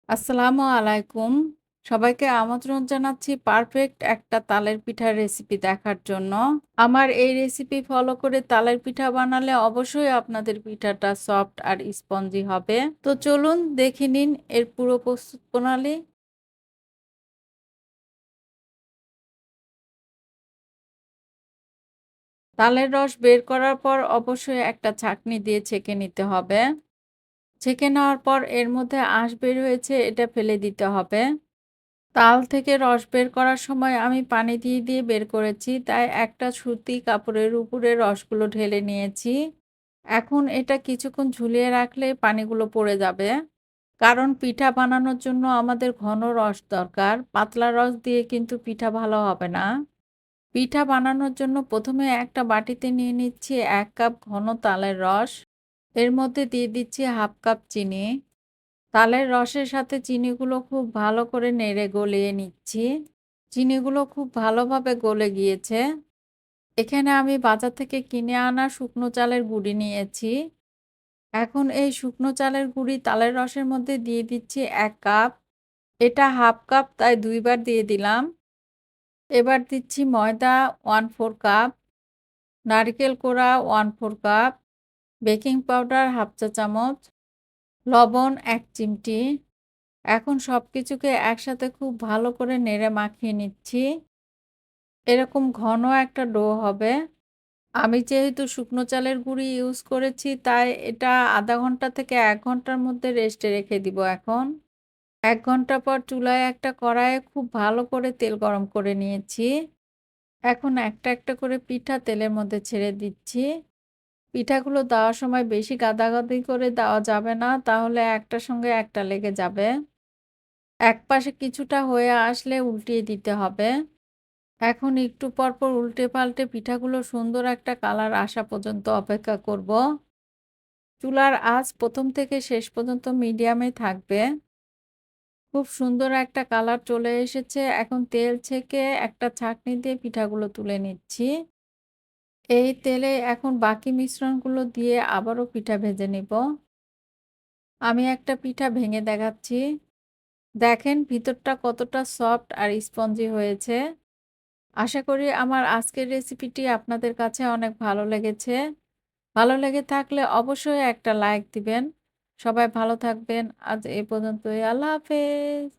আসসালামু আলাইকুম। সবাইকে আমন্ত্রণ জানাচ্ছি পারফেক্ট একটা তালের পিঠার রেসিপি দেখার জন্য। আমার এই রেসিপি ফলো করে তালের পিঠা বানালে অবশ্যই আপনাদের পিঠাটা সফট আর স্পঞ্জি হবে। তো চলুন দেখে নিন এর পুরো প্রস্তুত প্রণালী। তালের রস বের করার পর অবশ্যই একটা ছাঁকনি দিয়ে ছেঁকে নিতে হবে। ছেঁকে নেওয়ার পর এর মধ্যে আঁশ বের হয়েছে এটা ফেলে দিতে হবে। তাল থেকে রস বের করার সময় আমি পানি দিয়ে দিয়ে বের করেছি, তাই একটা সুতি কাপড়ের উপরে রসগুলো ঢেলে নিয়েছি। এখন এটা কিছুক্ষণ ঝুলিয়ে রাখলে পানিগুলো পড়ে যাবে। কারণ পিঠা বানানোর জন্য আমাদের ঘন রস দরকার, পাতলা রস দিয়ে কিন্তু পিঠা ভালো হবে না। পিঠা বানানোর জন্য প্রথমে একটা বাটিতে নিয়ে নিচ্ছি ১ কাপ ঘন তালের রস। এর মধ্যে দিয়ে দিচ্ছি হাফ কাপ চিনি। তালের রসের সাথে চিনিগুলো খুব ভালো করে নেড়ে গলিয়ে নিচ্ছি। চিনিগুলো খুব ভালোভাবে গলে গিয়েছে। এখানে আমি বাজার থেকে কিনে আনা শুকনো চালের গুঁড়ি নিয়েছি। এখন এই শুকনো চালের গুঁড়ি তালের রসের মধ্যে দিয়ে দিচ্ছি ১ কাপ। এটা হাফ কাপ তাই ২ বার দিয়ে দিলাম। এবার দিচ্ছি ময়দা 1/4 কাপ, নারকেল কোড়া 1/4 কাপ, বেকিং পাউডার হাফ চা চামচ, লবণ ১ চিমটি। এখন সবকিছুকে একসাথে খুব ভালো করে নেড়ে মাখিয়ে নিচ্ছি। এরকম ঘন একটা ডো হবে। আমি যেহেতু শুকনো চালের গুঁড়ি ইউজ করেছি, তাই এটা ০.৫ ঘন্টা থেকে ১ ঘন্টার মধ্যে রেস্টে রেখে দিব এখন। ১ ঘন্টা পর চুলায় একটা কড়াইয়ে খুব ভালো করে তেল গরম করে নিয়েছি। এখন একটা একটা করে পিঠা তেলের মধ্যে ছেড়ে দিচ্ছি। পিঠাগুলো দেওয়ার সময় বেশি গাদাগাদি করে দেওয়া যাবে না, তাহলে একটার সঙ্গে একটা লেগে যাবে। একপাশে কিছুটা হয়ে আসলে উল্টিয়ে দিতে হবে। এখন একটু পরপর উল্টে-পাল্টে পিঠাগুলো সুন্দর একটা কালার আসা পর্যন্ত অপেক্ষা করব। চুলার আঁচ ১ম থেকে শেষ পর্যন্ত মিডিয়ামে থাকবে। খুব সুন্দর একটা কালার চলে এসেছে। এখন তেল ছেঁকে একটা ছাঁকনি দিয়ে পিঠাগুলো তুলে নিচ্ছি। এই তেলে এখন বাকি মিশ্রণগুলো দিয়ে আবারও পিঠা ভেজে নিব। আমি একটা পিঠা ভেঙে দেখাচ্ছি। দেখেন ভিতরটা কতটা সফট আর স্পঞ্জি হয়েছে। আশা করি আমার আজকের রেসিপিটি আপনাদের কাছে অনেক ভালো লেগেছে। ভালো লেগে থাকলে অবশ্যই একটা লাইক দিবেন। সবাই ভালো থাকবেন। আজ এ পর্যন্তই। আল্লাহ হাফেজ।